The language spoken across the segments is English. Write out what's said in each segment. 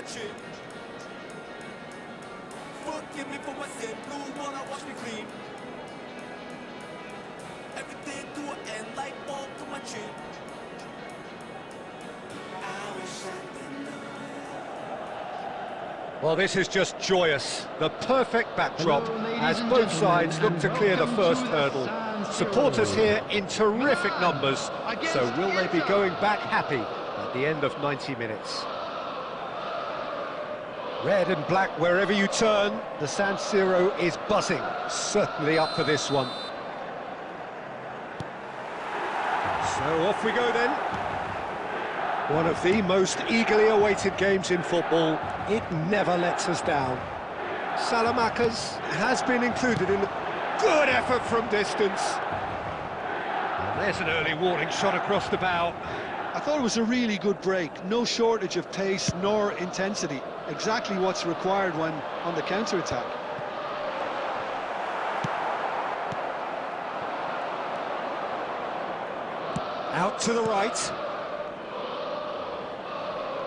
chin. Forgive me for my sin, blue wanna wash me clean. Everything to an end like ball to my chin. I wish I didn't know. Well, this is just joyous. The perfect backdrop as both sides look to clear the first hurdle. Supporters here in terrific numbers. So will they be going back happy at the end of 90 minutes? Red and black wherever you turn. The San Siro is buzzing. Certainly up for this one. So off we go then. One of the most eagerly awaited games in football. It never lets us down. Salamakers has been included in a good effort from distance. And there's an early warning shot across the bow. I thought it was a really good break. No shortage of pace nor intensity. Exactly what's required when on the counter-attack. Out to the right.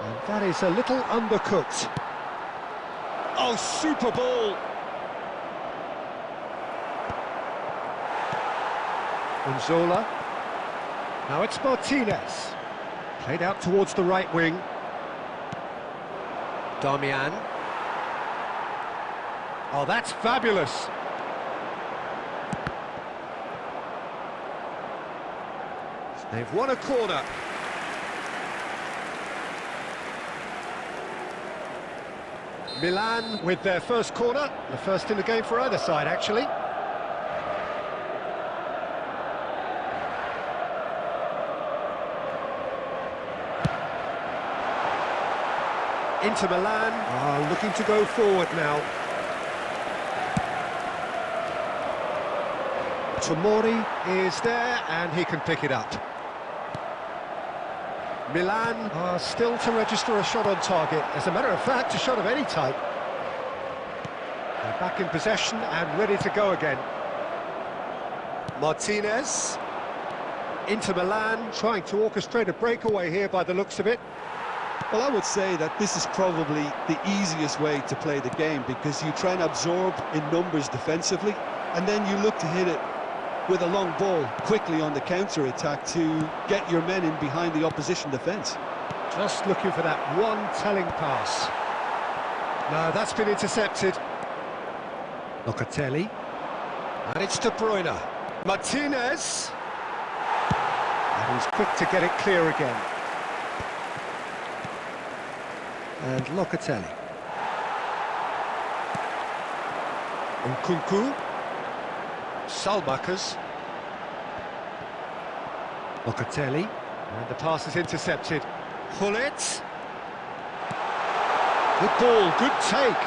And that is a little undercooked. Oh, super ball! Gonzola. Now it's Martinez. Played out towards the right wing. Damian. Oh, that's fabulous! They've won a corner. Milan with their first corner, the first in the game for either side, actually. Inter Milan are looking to go forward now. Tomori is there and he can pick it up. Milan are still to register a shot on target. As a matter of fact, a shot of any type. They're back in possession and ready to go again. Martinez. Inter Milan trying to orchestrate a breakaway here by the looks of it. Well, I would say that this is probably the easiest way to play the game, because you try and absorb in numbers defensively, and then you look to hit it with a long ball quickly on the counter-attack to get your men in behind the opposition defence. Just looking for that one telling pass. No, that's been intercepted. Locatelli. And it's De Bruyne. Martinez. And he's quick to get it clear again. And Locatelli. Nkunku. Salmakers. Locatelli. And the pass is intercepted. Hullet. Good ball, good take.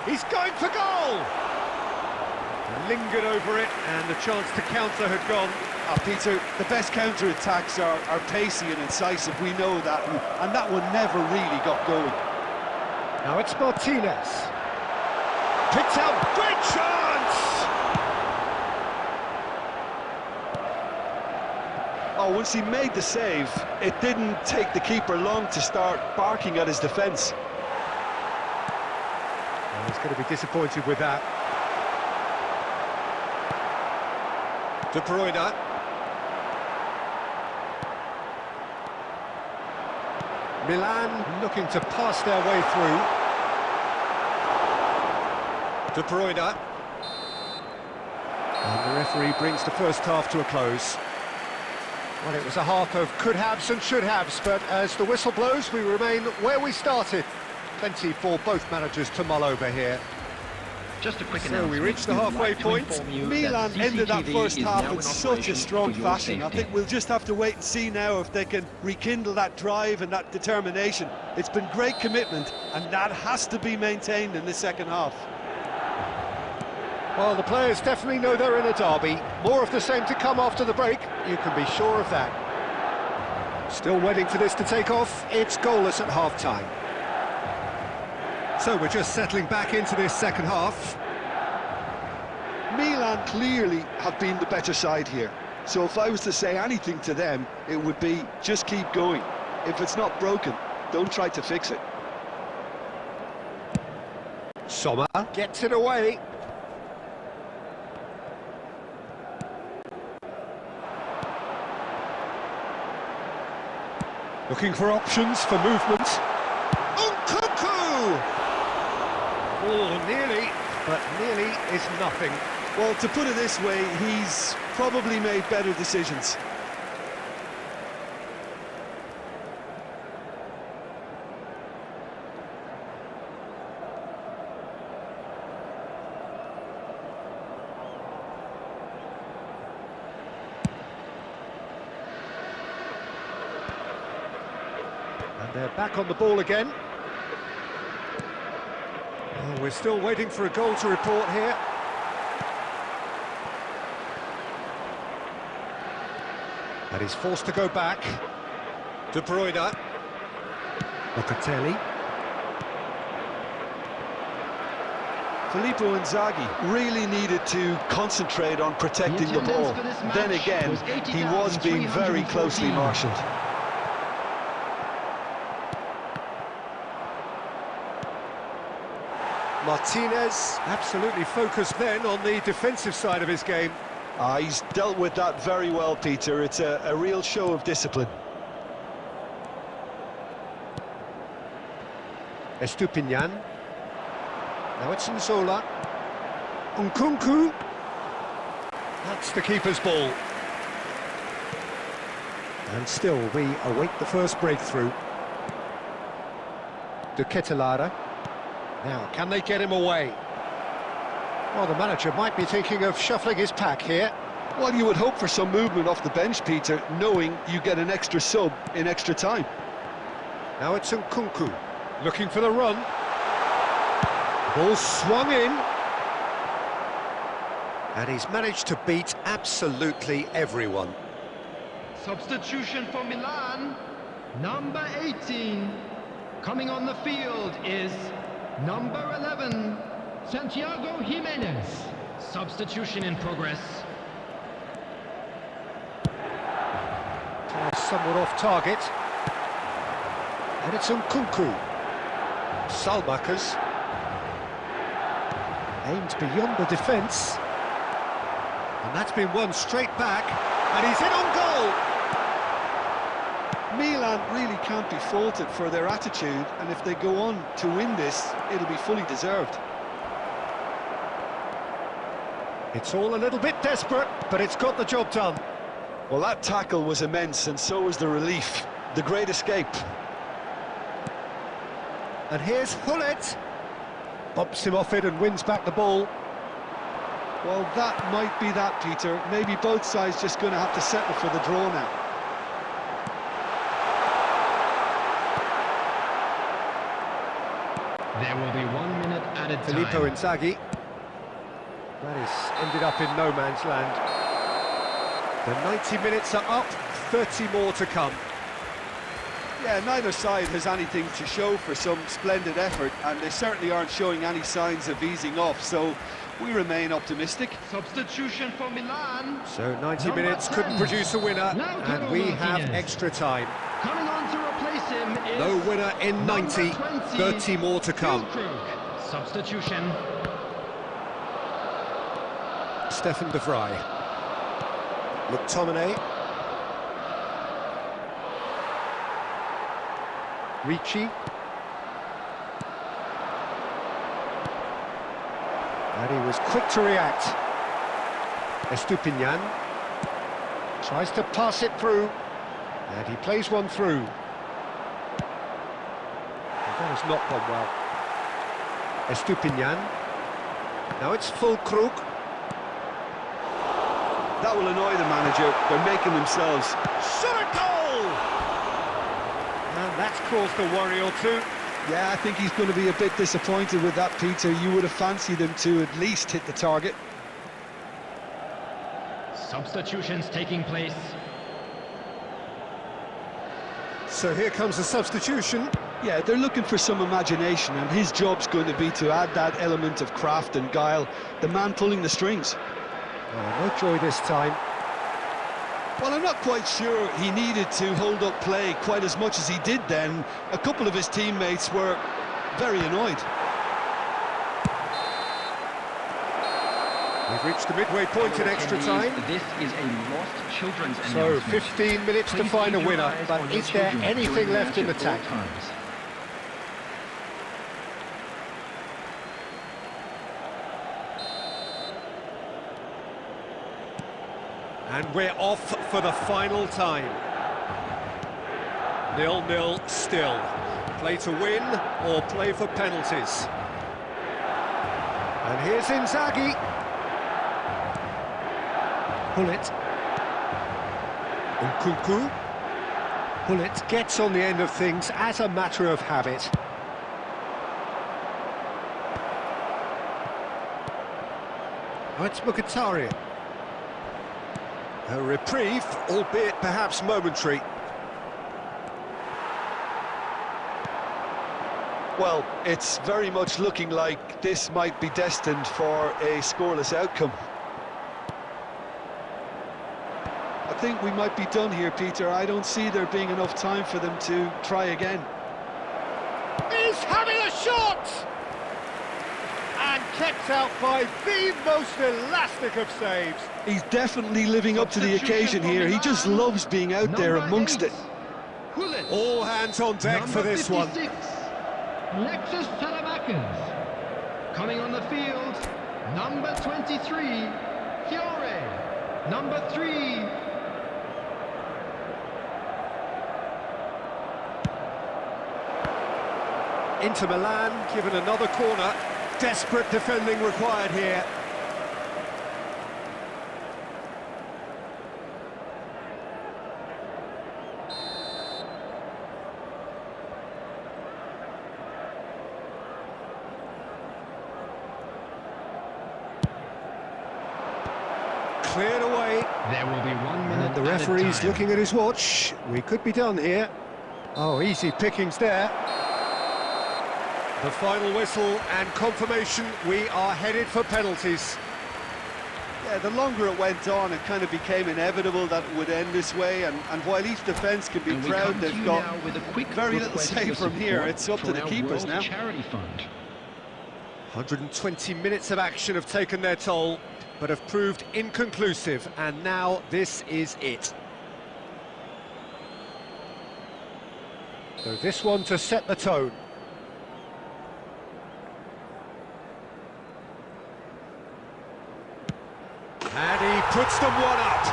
He's going for goal! Lingered over it, and the chance to counter had gone. Peter, the best counter-attacks are pacey and incisive, we know that, and that one never really got going. Now it's Martinez. Picked out, great chance! Oh, once he made the save, it didn't take the keeper long to start barking at his defence. Oh, he's going to be disappointed with that. De Bruyne. Milan looking to pass their way through. De Bruyne. And the referee brings the first half to a close. Well, it was a half of could-haves and should-haves, but as the whistle blows, we remain where we started. Plenty for both managers to mull over here. Just a quick So we reached the halfway point. Milan ended that first half in such a strong fashion. I think we'll just have to wait and see now if they can rekindle that drive and that determination. It's been great commitment, and that has to be maintained in the second half. Well, the players definitely know they're in a derby. More of the same to come after the break, you can be sure of that. Still waiting for this to take off. It's goalless at half-time. So we're just settling back into this second half. Milan clearly have been the better side here. So if I was to say anything to them, it would be just keep going. If it's not broken, don't try to fix it. Sommer gets it away. Looking for options for movement. Nkunku! Oh, nearly, but nearly is nothing. Well, to put it this way, he's probably made better decisions. And they're back on the ball again. Oh, we're still waiting for a goal to report here. And he's forced to go back. De Bruyne. Locatelli. Filippo Inzaghi really needed to concentrate on protecting the ball. Then again, he was being very closely marshalled. Martinez absolutely focused then on the defensive side of his game. He's dealt with that very well, Peter. It's a real show of discipline. Estupinian. Now it's Nzola. Nkunku. That's the keeper's ball. And still we await the first breakthrough. De Ketelaere. Now, can they get him away? Well, the manager might be thinking of shuffling his pack here. Well, you would hope for some movement off the bench, Peter, knowing you get an extra sub in extra time. Now it's Nkunku, looking for the run. Ball swung in. And he's managed to beat absolutely everyone. Substitution for Milan, number 18. Coming on the field is number 11, Santiago Jimenez. Substitution in progress. Somewhat off target. And it's Nkunku. Salmakers. Aimed beyond the defence. And that's been won straight back. And he's in on goal! Milan really can't be faulted for their attitude, and if they go on to win this, it'll be fully deserved. It's all a little bit desperate, but it's got the job done. Well, that tackle was immense, and so was the relief. The great escape. And here's Hullet. Bumps him off it and wins back the ball. Well, that might be that, Peter. Maybe both sides just going to have to settle for the draw now. There will be 1 minute added time. Filippo Inzaghi. That is ended up in no man's land. The 90 minutes are up, 30 more to come. Yeah, neither side has anything to show for some splendid effort, and they certainly aren't showing any signs of easing off, so we remain optimistic. Substitution for Milan. So 90 Number minutes 10. couldn't produce a winner, Lautaro and we have Martinez. extra time. Coming on to replace him is No winner in 90, number 20, 30 more to come. Füllkrug. Substitution. Stefan de Vrij. McTominay. Ricci. And he was quick to react. Estupinian tries to pass it through, and he plays one through. And that has not gone well. Estupinian. Now it's Füllkrug. That will annoy the manager. They're making themselves. Shot a goal! And that's caused a worry or two. Yeah, I think he's going to be a bit disappointed with that, Peter. You would have fancied him to at least hit the target. Substitutions taking place. So here comes the substitution. Yeah, they're looking for some imagination, and his job's going to be to add that element of craft and guile. The man pulling the strings. Oh, no joy this time. Well, I'm not quite sure he needed to hold up play quite as much as he did then. A couple of his teammates were very annoyed. We've reached the midway point in extra time. This is a lost children's So announcement. 15 minutes to Please find a keep your winner, eyes but on your is there children anything during the left in the match at all tank? times. And we're off for the final time. 0-0 still. Play to win or play for penalties. And here's Inzaghi. Pullet. Nkunku. Pullet gets on the end of things as a matter of habit. Oh, it's Mkhitaryan. A reprieve, albeit perhaps momentary. Well, it's very much looking like this might be destined for a scoreless outcome. I think we might be done here, Peter. I don't see there being enough time for them to try again. He's having a shot! And kept out by the most elastic of saves. He's definitely living up to the occasion here. He just loves being out there amongst it. All hands on deck for this one. Alexis Salamakers. Coming on the field, number 23, Fiore. Number 3. Inter Milan given another corner. Desperate defending required here. Cleared away. There will be 1 minute. And the referee's looking at his watch. We could be done here. Oh, easy pickings there. The final whistle and confirmation, we are headed for penalties. Yeah, the longer it went on, it kind of became inevitable that it would end this way, and while each defence can be proud, they've got very little say from here. It's up to the keepers now. Charity fund. 120 minutes of action have taken their toll, but have proved inconclusive, and now this is it. So this one to set the tone. And he puts them one up.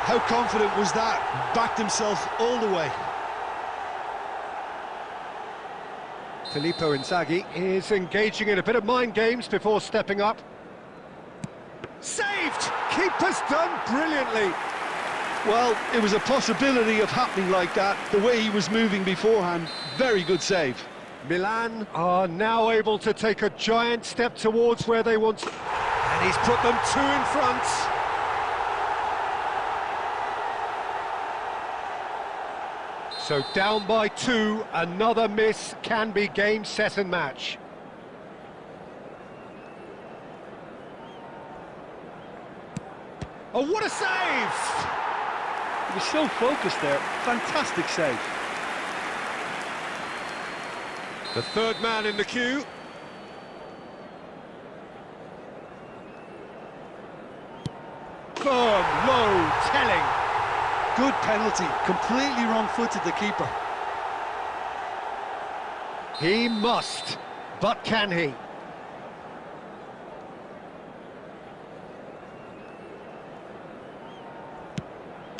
How confident was that? Backed himself all the way. Filippo Inzaghi is engaging in a bit of mind games before stepping up. Saved! Keeper's done brilliantly. Well, it was a possibility of happening like that, the way he was moving beforehand. Very good save. Milan are now able to take a giant step towards where they want to. And he's put them 2 in front. So down by 2, another miss can be game, set and match. Oh, what a save! He was so focused there. Fantastic save. The third man in the queue. Firm, low, telling. Good penalty. Completely wrong-footed, the keeper. He must, but can he?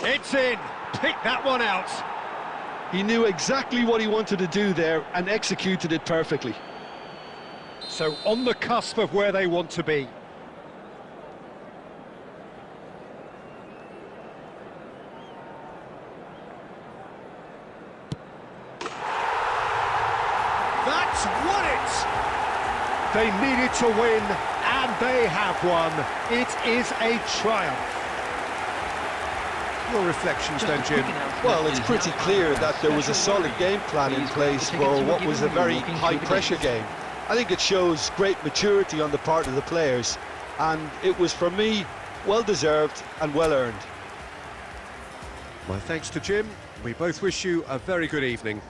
It's in. Pick that one out. He knew exactly what he wanted to do there and executed it perfectly. So on the cusp of where they want to be. That's won it! They needed to win, and they have won. It is a triumph. Your reflections then, Jim? Well, it's pretty clear that there was a solid game plan in place for what was a very high-pressure game. I think it shows great maturity on the part of the players, and it was, for me, well-deserved and well-earned. My thanks to Jim. We both wish you a very good evening.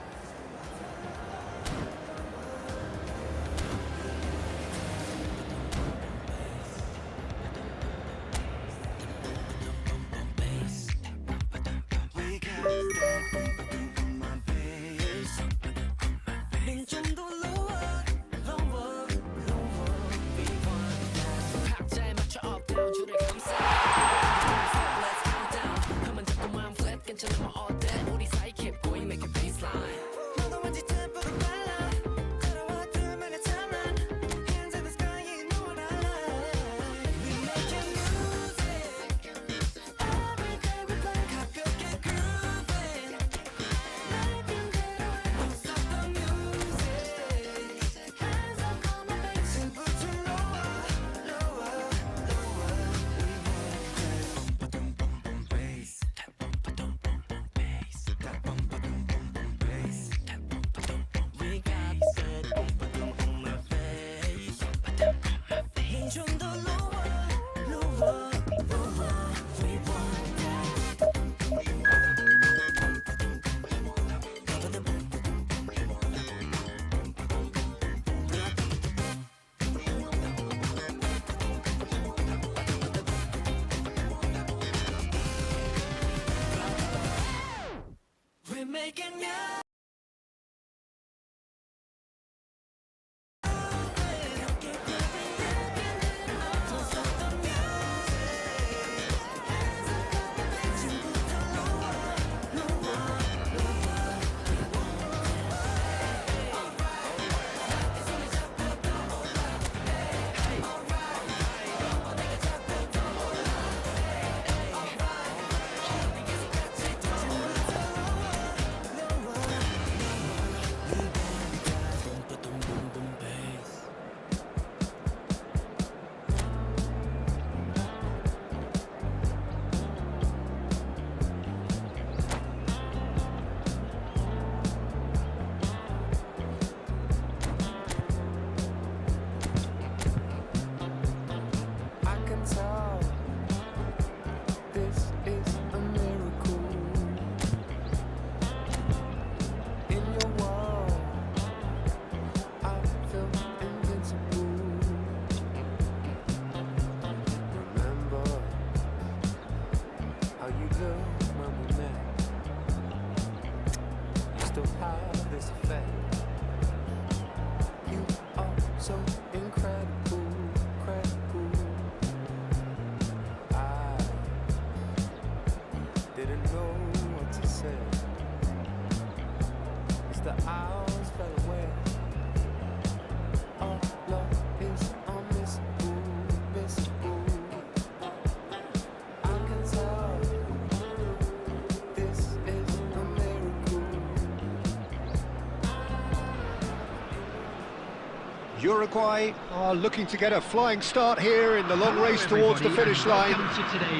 Uruguay are looking to get a flying start here in the long race towards the finish line.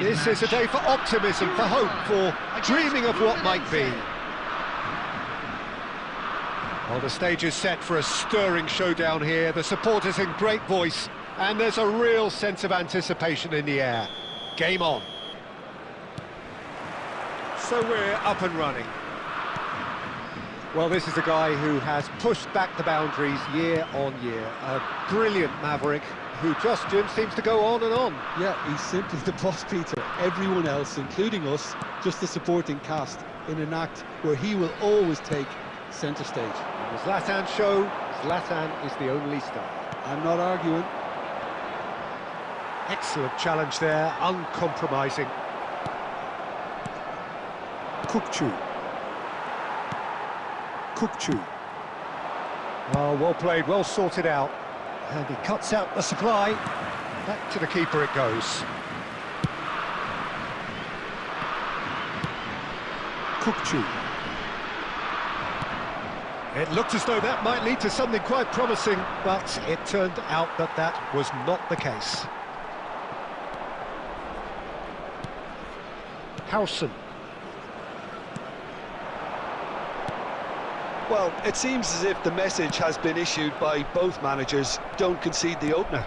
This is a day for optimism, for hope, for dreaming of what might be. Well, the stage is set for a stirring showdown here. The supporters in great voice, and there's a real sense of anticipation in the air. Game on. So we're up and running. Well, this is a guy who has pushed back the boundaries year on year. A brilliant maverick who just, Jim, seems to go on and on. Yeah, he's simply the boss, Peter. Everyone else, including us, just the supporting cast in an act where he will always take centre stage. In the Zlatan show, Zlatan is the only star. I'm not arguing. Excellent challenge there, uncompromising. Kukçu. Oh, well played, well sorted out. And he cuts out the supply. Back to the keeper it goes. Kukçu. It looked as though that might lead to something quite promising, but it turned out that that was not the case. Howson. Well, it seems as if the message has been issued by both managers: don't concede the opener.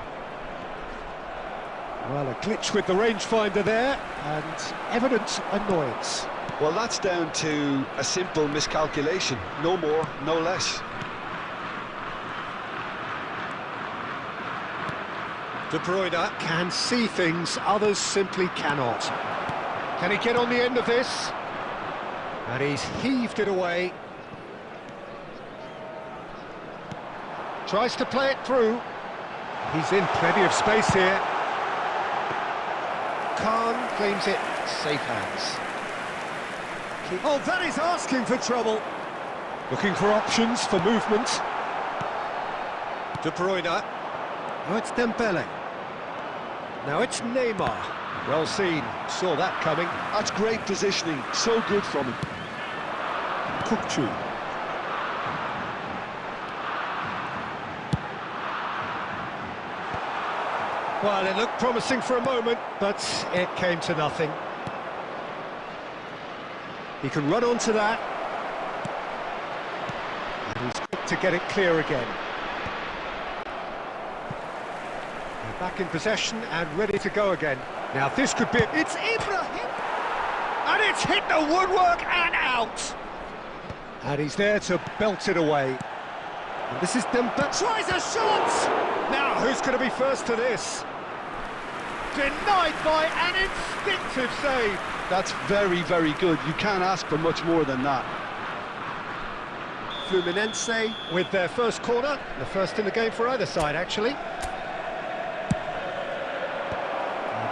Well, a glitch with the rangefinder there, and evident annoyance. Well, that's down to a simple miscalculation. No more, no less. De Bruyne can see things others simply cannot. Can he get on the end of this? And he's heaved it away. Tries to play it through. He's in plenty of space here. Khan claims it. Safe hands. Oh, that is asking for trouble. Looking for options for movement. De Bruyne. Now it's Dembele. Now it's Neymar. Well seen. Saw that coming. That's great positioning. So good from him. Kukçu. Well, it looked promising for a moment, but it came to nothing. He can run onto that. And he's quick to get it clear again. They're back in possession and ready to go again. Now this could be... It's Ibrahim! And it's hit the woodwork and out! And he's there to belt it away. And this is Dembele. Tries a shot! Now, who's going to be first to this? Denied by an instinctive save. That's very, very good. You can't ask for much more than that. Fluminense with their first corner. The first in the game for either side, actually. And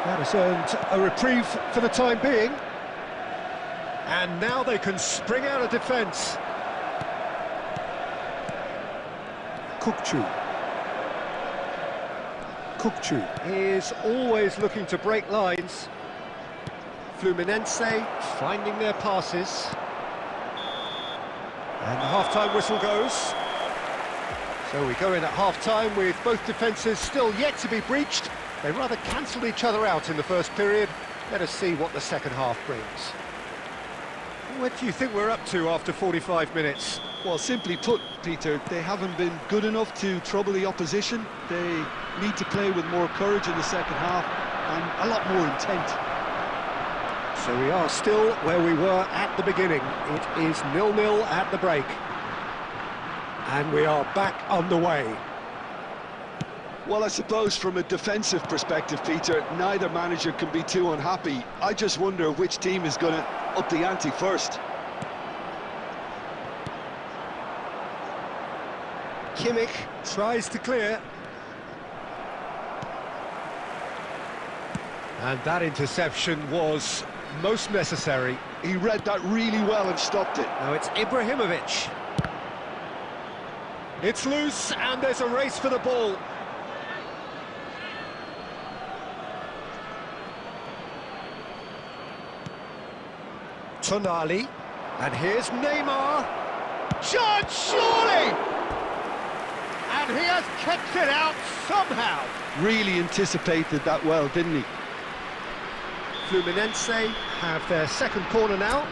that has earned a reprieve for the time being. And now they can spring out of defence. Kukçu. Kukçu is always looking to break lines. Fluminense finding their passes. And the half-time whistle goes. So we go in at half-time with both defences still yet to be breached. They rather cancelled each other out in the first period. Let us see what the second half brings. What do you think we're up to after 45 minutes? Well, simply put, Peter, they haven't been good enough to trouble the opposition. They need to play with more courage in the second half and a lot more intent. So we are still where we were at the beginning. It is 0-0 at the break. And we are back underway. Well, I suppose from a defensive perspective, Peter, neither manager can be too unhappy. I just wonder which team is going to up the ante first. Kimmich tries to clear. And that interception was most necessary. He read that really well and stopped it. Now it's Ibrahimovic. It's loose and there's a race for the ball. Tonali. And here's Neymar. Shot, surely! And he has kicked it out somehow. Really anticipated that well, didn't he? Fluminense have their second corner now.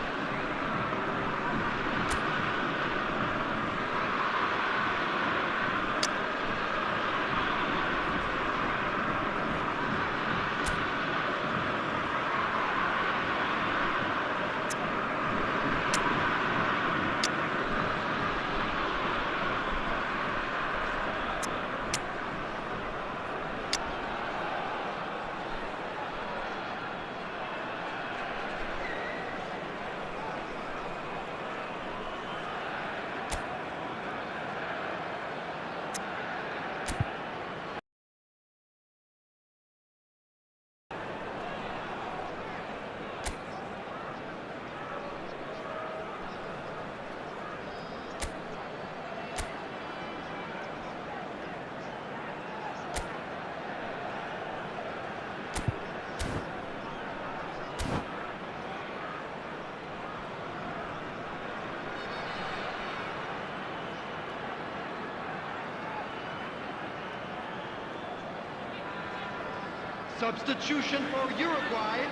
Substitution for Uruguay.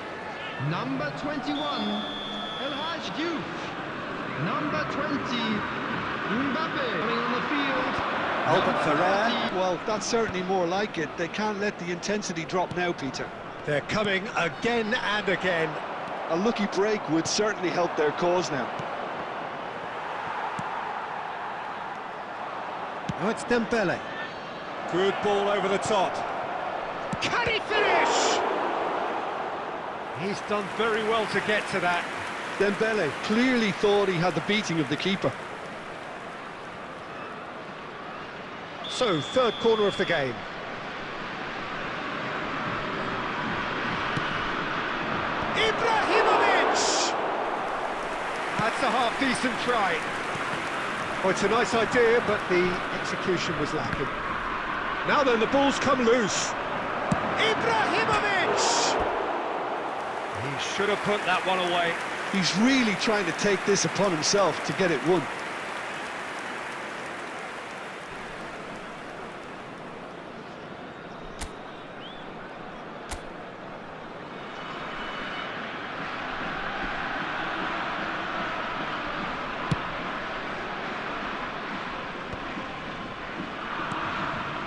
Number 21, El Hadj Diouf. Number 20, Mbappe coming on the field. Albert Ferrer. Well, that's certainly more like it. They can't let the intensity drop now, Peter. They're coming again and again. A lucky break would certainly help their cause now. Oh, it's Dembele. Good ball over the top. Can he finish? He's done very well to get to that. Dembele clearly thought he had the beating of the keeper. So, third corner of the game. Ibrahimovic! That's a half-decent try. Well, it's a nice idea, but the execution was lacking. Now then, the ball's come loose. Ibrahimovic! He should have put that one away. He's really trying to take this upon himself to get it won.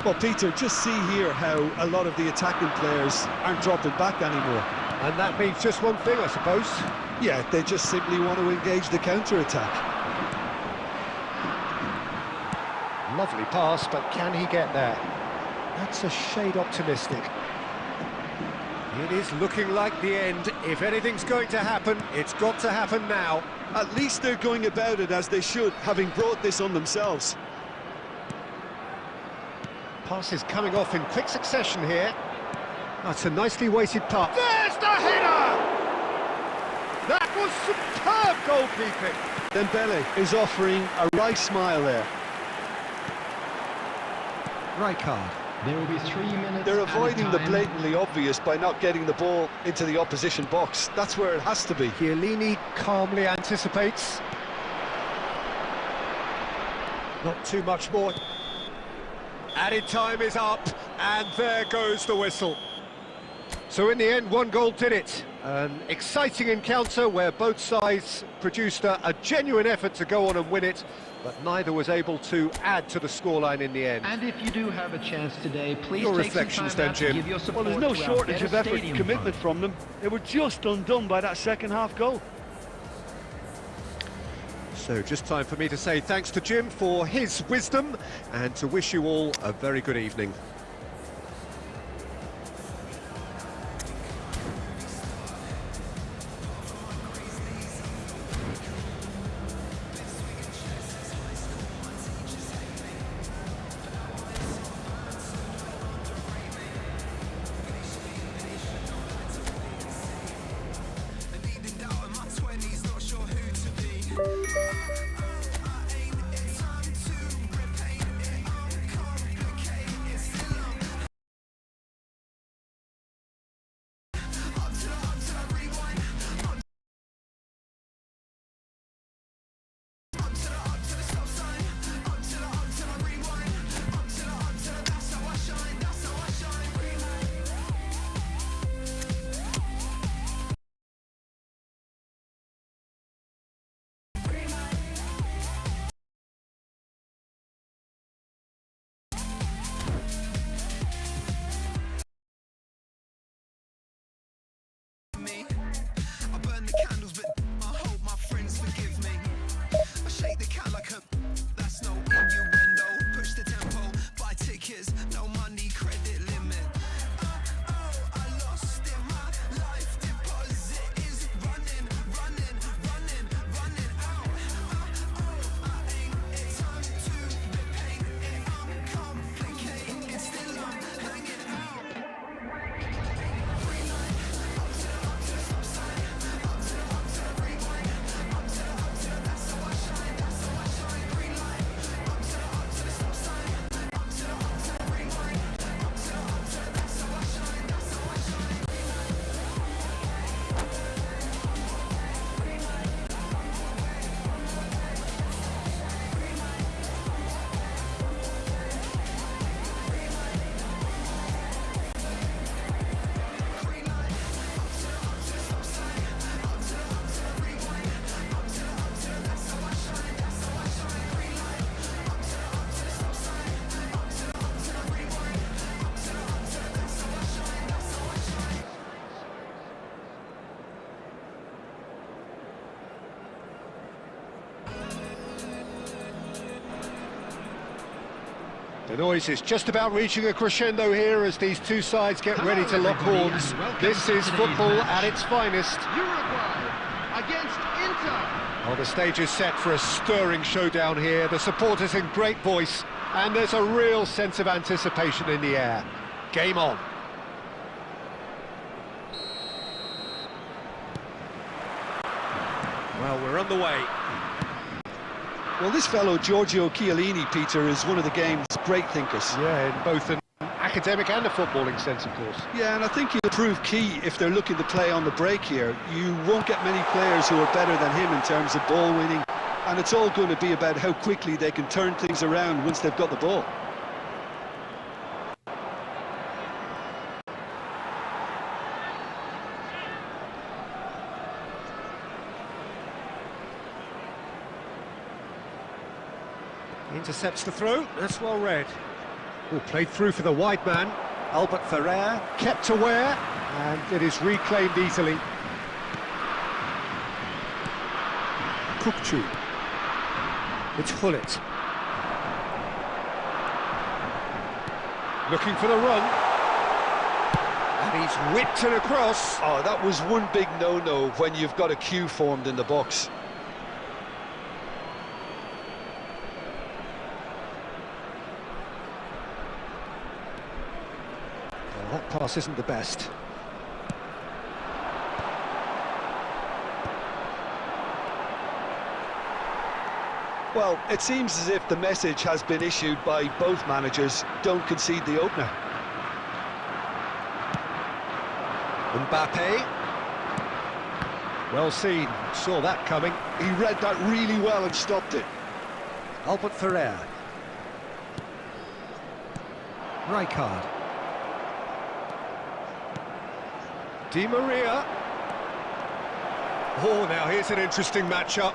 Well, Peter, just see here how a lot of the attacking players aren't dropping back anymore. And that means just one thing, I suppose. Yeah, they just simply want to engage the counter-attack. Lovely pass, but can he get there? That's a shade optimistic. It is looking like the end. If anything's going to happen, it's got to happen now. At least they're going about it as they should, having brought this on themselves. Pass is coming off in quick succession here. That's a nicely weighted putt. There's the header! That was superb goalkeeping. Dembele is offering a wry smile there. Right card. There will be 3 minutes. They're avoiding the time. blatantly obvious by not getting the ball into the opposition box. That's where it has to be. Chiellini calmly anticipates. Not too much more. Added time is up, and there goes the whistle. So in the end, one goal did it. An exciting encounter where both sides produced a genuine effort to go on and win it, but neither was able to add to the scoreline in the end. And if you do have a chance today, please Your take some reflections time then, out to Jim. give your support Well, there's no to shortage Alberta of effort and Stadium commitment Fund. from them. They were just undone by that second-half goal. So just time for me to say thanks to Jim for his wisdom and to wish you all a very good evening. The noise is just about reaching a crescendo here as these two sides get ready to lock horns. This is football at its finest. Uruguay against Inter. Well, the stage is set for a stirring showdown here. The supporters in great voice, and there's a real sense of anticipation in the air. Game on. Well, we're on the way. Well, this fellow, Giorgio Chiellini, Peter, is one of the game's great thinkers. Yeah, in both an academic and a footballing sense, of course. Yeah, and I think he'll prove key if they're looking to play on the break here. You won't get many players who are better than him in terms of ball winning, and it's all going to be about how quickly they can turn things around once they've got the ball. Intercepts the throw, that's well read. Oh, played through for the wide man. Albert Ferrer kept aware, and it is reclaimed easily. Kukcu. It's Hullet. Looking for the run. And he's whipped it across. Oh, that was one big no-no when you've got a queue formed in the box. That pass isn't the best. Well, it seems as if the message has been issued by both managers: don't concede the opener. Mbappe. Well seen, saw that coming. He read that really well and stopped it. Albert Ferrer. Rijkaard. Di Maria. Oh, now here's an interesting matchup.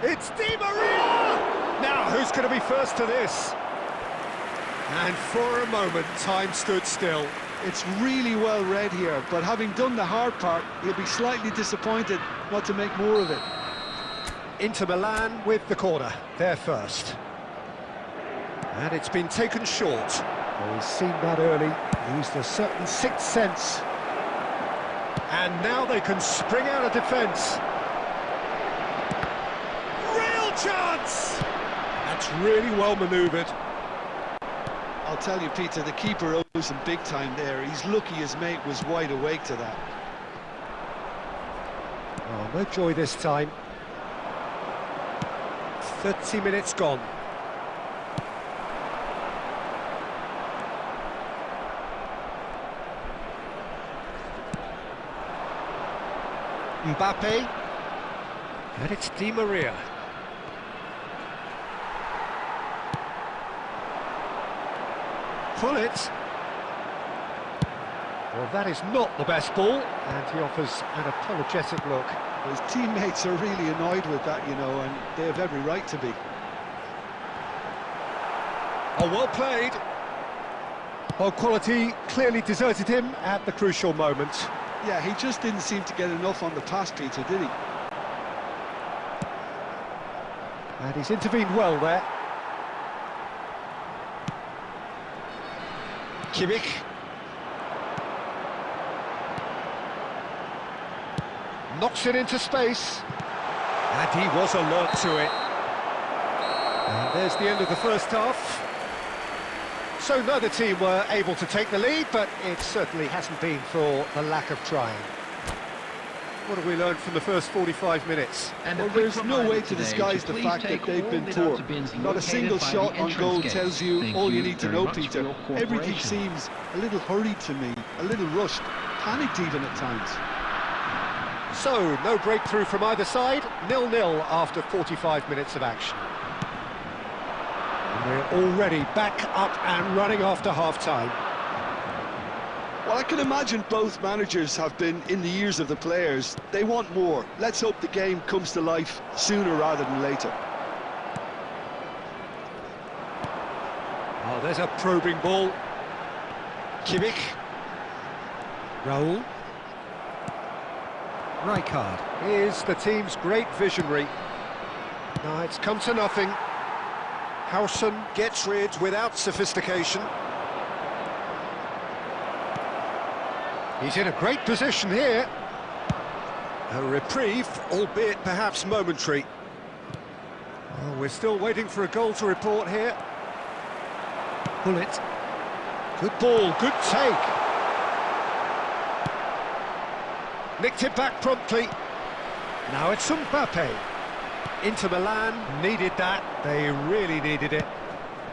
It's Di Maria! Now, who's going to be first to this? And for a moment, time stood still. It's really well read here, but having done the hard part, he'll be slightly disappointed not to make more of it. Inter Milan with the corner, they're first. And it's been taken short. Well, he's seen that early, used a certain sixth sense. And now they can spring out of defence. Real chance! That's really well manoeuvred. I'll tell you, Peter, the keeper owes him big time there. He's lucky his mate was wide awake to that. Oh, no joy this time. 30 minutes gone. Mbappe, and it's Di Maria. Hullet. Well, that is not the best ball, and he offers an apologetic look. His teammates are really annoyed with that, you know, and they have every right to be. Oh, well played. Well, quality clearly deserted him at the crucial moment. Yeah, he just didn't seem to get enough on the pass, Peter, did he? And he's intervened well there. Kimmich. Knocks it into space. And he was alert to it. And there's the end of the first half. So neither team were able to take the lead, but it certainly hasn't been for the lack of trying. What have we learned from the first 45 minutes? Well, there's no way to disguise the fact that they've been poor. Not a single shot on goal tells you all you need to know, Peter. Everything seems a little hurried to me, a little rushed, panicked even at times. So, no breakthrough from either side, 0-0 after 45 minutes of action. And we're already back up and running after half-time. Well, I can imagine both managers have been in the ears of the players. They want more. Let's hope the game comes to life sooner rather than later. Oh, there's a probing ball. Kimmich. Raul. Rijkaard is the team's great visionary. Now it's come to nothing. Howson gets rid without sophistication. He's in a great position here. A reprieve, albeit perhaps momentary. Well, we're still waiting for a goal to report here. Bullet. Good ball, good take. Nicked it back promptly. Now it's Mbappe. Inter Milan needed that. They really needed it.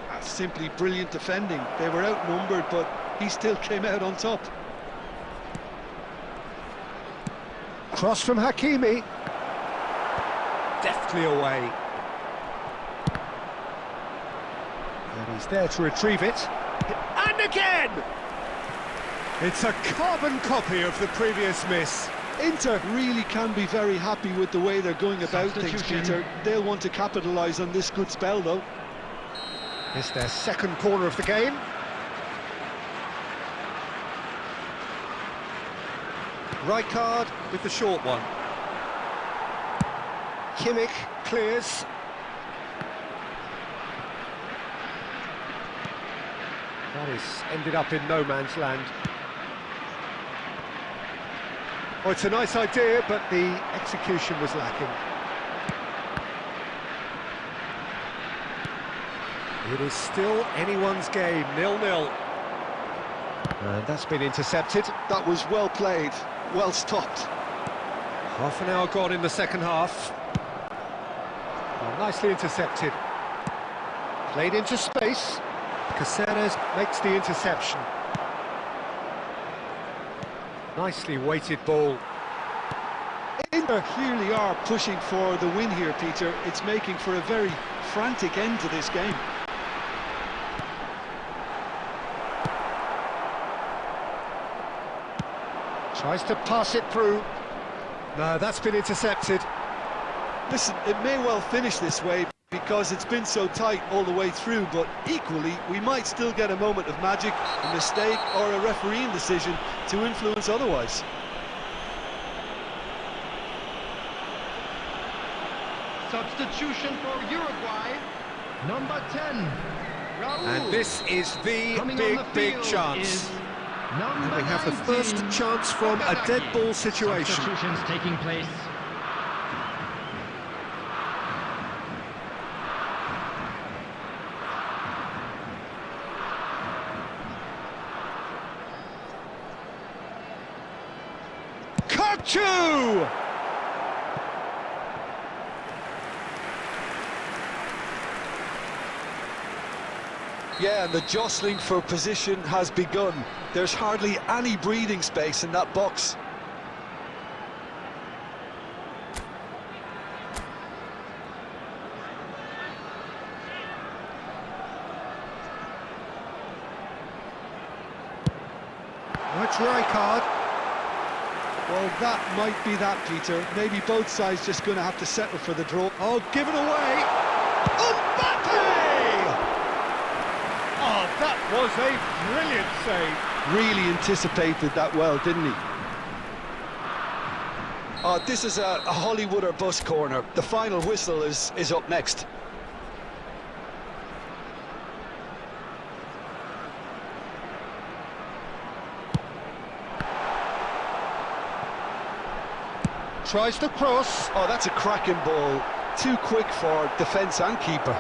That's simply brilliant defending. They were outnumbered, but he still came out on top. Cross from Hakimi. Deftly away. And he's there to retrieve it. And again! It's a carbon copy of the previous miss. Inter really can be very happy with the way they're going about things, Peter. They'll want to capitalise on this good spell, though. It's their second corner of the game. Rijkaard with the short one. Kimmich clears. That is ended up in no man's land. Oh, it's a nice idea, but the execution was lacking. It is still anyone's game, 0-0. And that's been intercepted. That was well played, well stopped. Half an hour gone in the second half. Well, nicely intercepted. Played into space. Caceres makes the interception. Nicely weighted ball. Inter clearly are pushing for the win here, Peter. It's making for a very frantic end to this game. Tries to pass it through. No, that's been intercepted. Listen, it may well finish this way because it's been so tight all the way through, but equally, we might still get a moment of magic, a mistake or a refereeing decision to influence otherwise. Substitution for Uruguay, number 10, Raul. And this is the Coming on the big field chance. is And number we have the 19, first chance from a dead ball situation. Substitutions taking place. Kachu! Yeah, and the jostling for position has begun. There's hardly any breathing space in that box. That's Rijkaard. Well, that might be that, Peter. Maybe both sides just going to have to settle for the draw. Oh, give it away. Mbappe! Oh, that was a brilliant save. Really anticipated that well, didn't he? Oh, this is a Hollywood or bust corner. The final whistle is up next. Tries to cross. Oh, that's a cracking ball. Too quick for defence and keeper.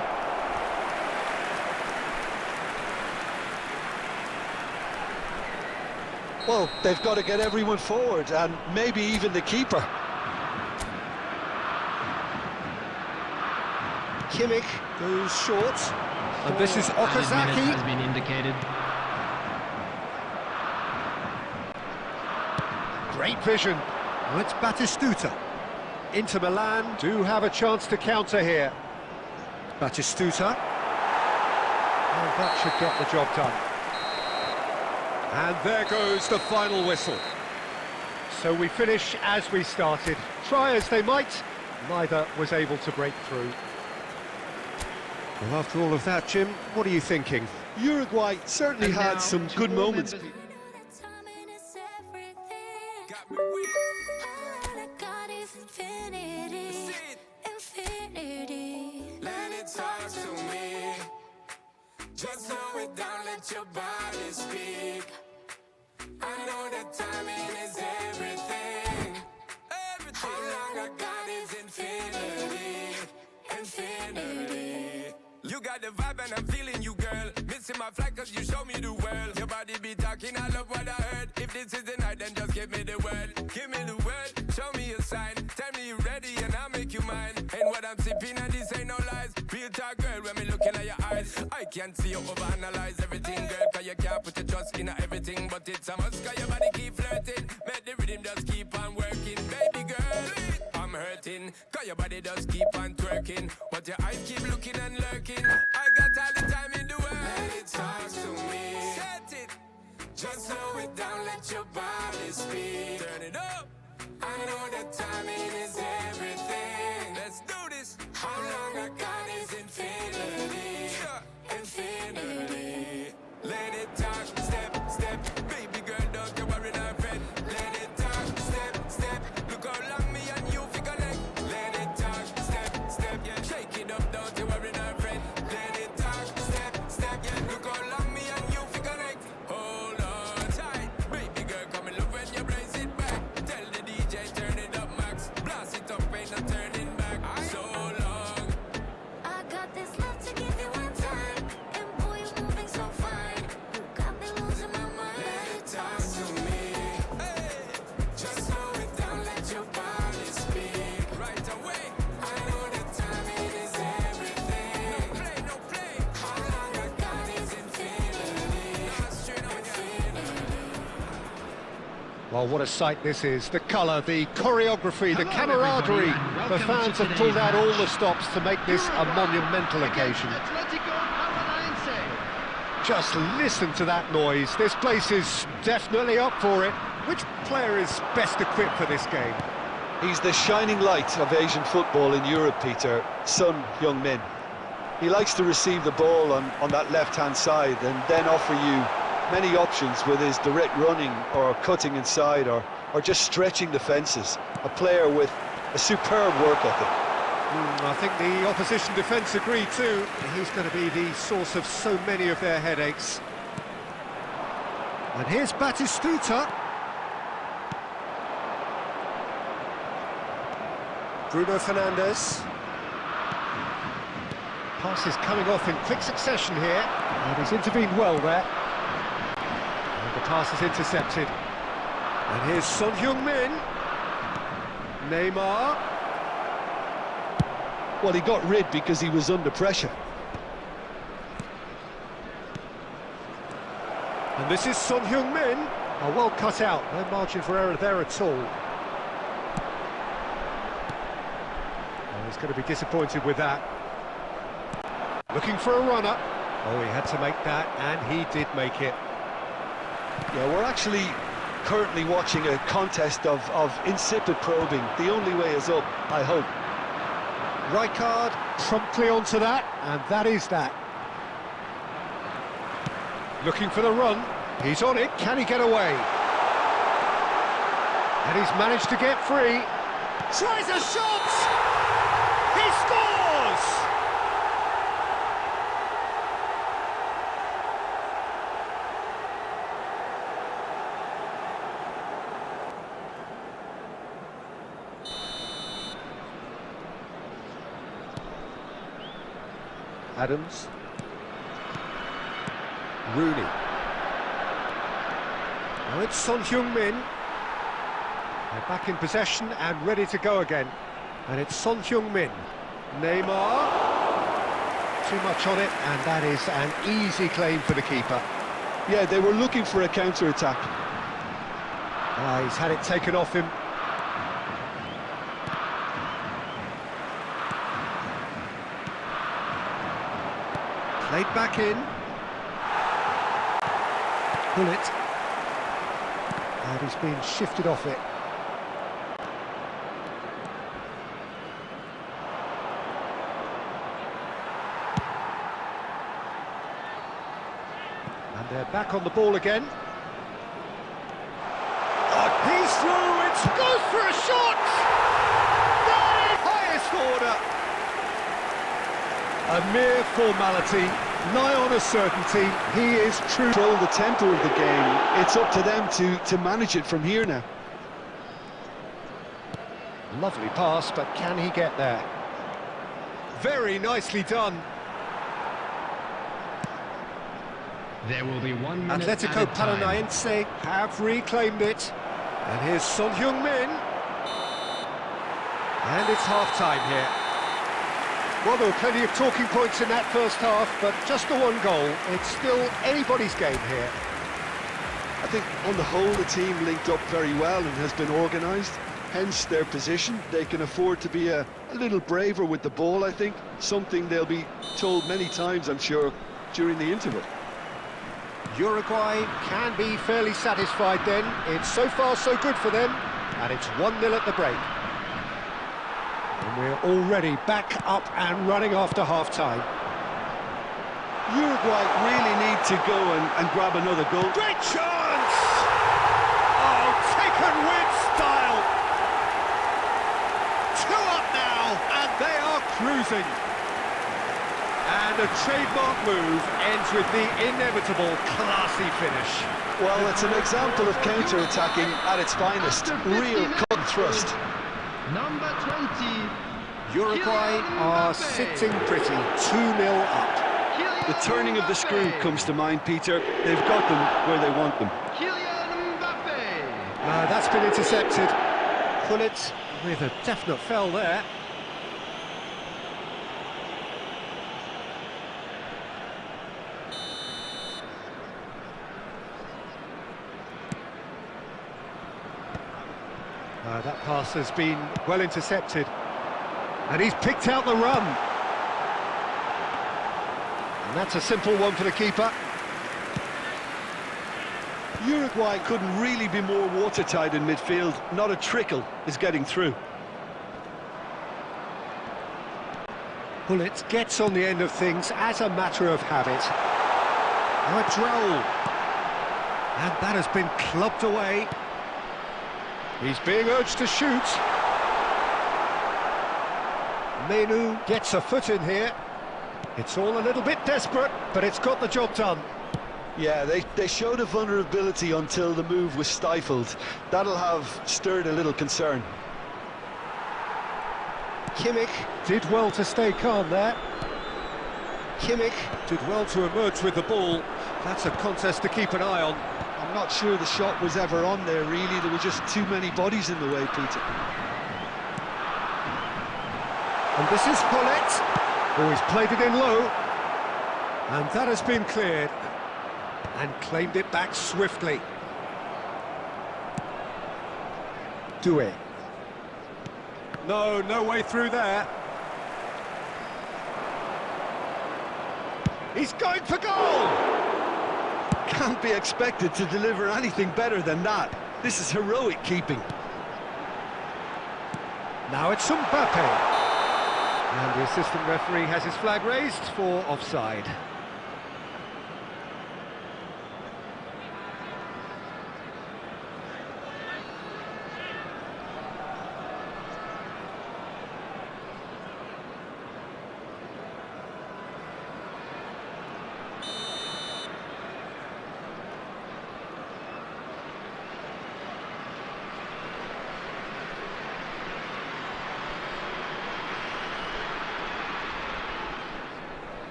Well, they've got to get everyone forward, and maybe even the keeper. Kimmich goes short. And this is Added minutes Okazaki. has been indicated. Great vision. Well, it's Batistuta. Inter Milan do have a chance to counter here. Batistuta. And that should get the job done. And there goes the final whistle. So we finish as we started. Try as they might, neither was able to break through. Well, after all of that, Jim, what are you thinking? Uruguay certainly And had now, some two good more moments. members- Timing is everything. Got me weak. All I got is infinity. That's it. Infinity. Let it talk to me. down, let your body speak. I know that timing is everything. How long I got is infinity, infinity. You got the vibe and I'm feeling you, girl. Missing my flight cause you show me the world. Your body be talking, I love what I heard. If this is the night, then just give me the word. Give me the word, show me a sign. Tell me you're ready and I'll make you mine. And what I'm sipping and this ain't no lies. Real talk, girl, when me looking at your eyes. I can't see you overanalyze everything, girl. Cause you can't put your trust in everything. But it's a must cause your body keep flirting. Make the rhythm just keep on working. Baby girl, I'm hurting. Cause your body just keep on twerking. But your eyes keep looking and lurking. I got all the time in the world. Let it talk to me. Set it. Just slow it down, let your body speak. Turn it up. I know that timing is everything. Let's do this. How long I got is infinity, infinity. Let it talk, step, step. Baby girl, don't you worry, not friend. Let it talk, step, step. Look how long me and you fi connect. Let it talk, step, step. Yeah, shake it up, don't you worry, not friend. Let it talk, step, step. Yeah, look how long me and you fi connect. Hold on tight, baby girl, come and love when you brace it back. Tell the DJ turn it up, max. Blast it up, ain't no turning back. So long. I got this love to give you one time. And boy, you're moving so fine. You got me losing my mind. Let it talk to me. Hey, just slow it down, let your body speak. Right away. I know that timing is everything. No play, no play. How long I got is infinity. Infinity. Well, what a sight this is. The colour, the choreography, the Hello, camaraderie. everybody, and The welcome fans to have pulled today's out all match. the stops to make this a monumental occasion. Atletico Paranaense. Just listen to that noise. This place is definitely up for it. Which player is best equipped for this game? He's the shining light of Asian football in Europe, Peter, Son Heung-min. He likes to receive the ball on that left-hand side and then offer you many options with his direct running or cutting inside or just stretching the fences. A player with a superb work ethic. I think the opposition defence agree too. He's going to be the source of so many of their headaches. And here's Batistuta. Bruno Fernandes. Pass is coming off in quick succession here. And he's intervened well there. And the pass is intercepted. And here's Son Heung-min. Neymar. Well, he got rid because he was under pressure. And this is Son Heung-min. Oh, well cut out, no margin for error there at all. Oh, he's going to be disappointed with that. Looking for a runner. Oh, he had to make that, and he did make it. Yeah, we're actually currently watching a contest of insipid probing. The only way is up, I hope. Rijkaard promptly onto that, and that is that. Looking for the run. He's on it. Can he get away? And he's managed to get free. Tries a shot! He scores! Adams. Rooney. Now it's Son Heung-min. They're back in possession and ready to go again. And it's Son Heung-min. Neymar. Too much on it, and that is an easy claim for the keeper. Yeah, they were looking for a counter-attack. He's had it taken off him. Played back in. Bullet. And he's been shifted off it. And they're back on the ball again. He's through, it goes for a shot! That is highest order! A mere formality, nigh on a certainty. He is true. Control the tempo of the game. It's up to them to manage it from here now. Lovely pass, but can he get there? Very nicely done. There will be 1 minute Atletico added time. Paranaense have reclaimed it. And here's Son Heung-min. And it's half-time here. Well, there were plenty of talking points in that first half, but just the one goal. It's still anybody's game here. I think on the whole the team linked up very well and has been organised. Hence their position. They can afford to be a little braver with the ball, I think. Something they'll be told many times, I'm sure, during the interval. Uruguay can be fairly satisfied then. It's so far so good for them, and it's 1-0 at the break. And we're already back up and running after half-time. Uruguay really need to go and grab another goal. Great chance! Oh, taken with style! 2 up now, and they are cruising. And a trademark move ends with the inevitable classy finish. Well, it's an example of counter-attacking at its finest. Real cut and thrust. Number 20. Uruguay are sitting pretty, 2-0 up. The turning of the screw comes to mind, Peter. They've got them where they want them. That's been intercepted. Pullet with a definite foul there. That pass has been well intercepted. And he's picked out the run. And that's a simple one for the keeper. Uruguay couldn't really be more watertight in midfield. Not a trickle is getting through. Pullet gets on the end of things as a matter of habit. Now a droll. And that has been clubbed away. He's being urged to shoot. Menu gets a foot in here. It's all a little bit desperate, but it's got the job done. Yeah, they showed a vulnerability until the move was stifled. That'll have stirred a little concern. Kimmich did well to stay calm there. Kimmich did well to emerge with the ball. That's a contest to keep an eye on. I'm not sure the shot was ever on there, really. There were just too many bodies in the way, Peter. And this is Pullet, who has played it in low. And that has been cleared. And claimed it back swiftly. Doué. No way through there. He's going for goal! Can't be expected to deliver anything better than that. This is heroic keeping. Now it's Mbappe. And the assistant referee has his flag raised for offside.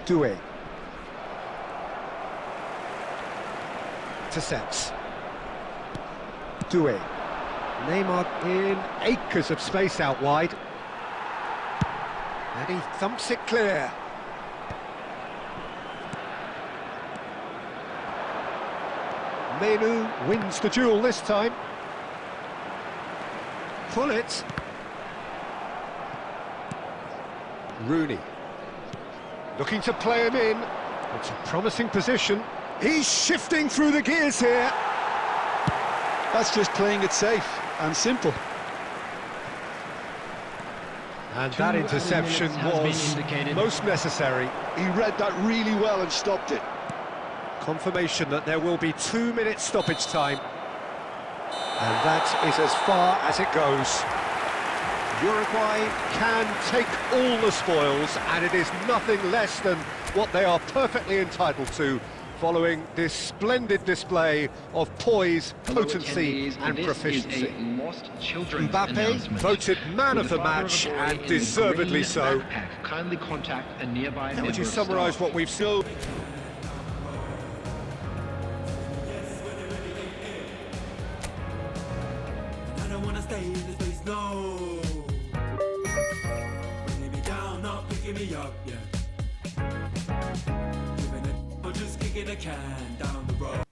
Doué. Intercepts. Doué. Neymar in acres of space out wide. And he thumps it clear. Menu wins the duel this time. Pullet. Rooney. Looking to play him in. It's a promising position. He's shifting through the gears here. That's just playing it safe and simple. And that interception was most necessary. He read that really well and stopped it. Confirmation that there will be 2 minutes stoppage time. And that is as far as it goes. Uruguay can take all the spoils, and it is nothing less than what they are perfectly entitled to, following this splendid display of poise, potency and proficiency. Mbappe voted man of the match, and deservedly so. Kindly contact a nearby How would you summarise what we've seen? I don't wanna stay in this place, no. Bringing me down, not picking me up, yeah. Giving it, or just kicking a can down the road.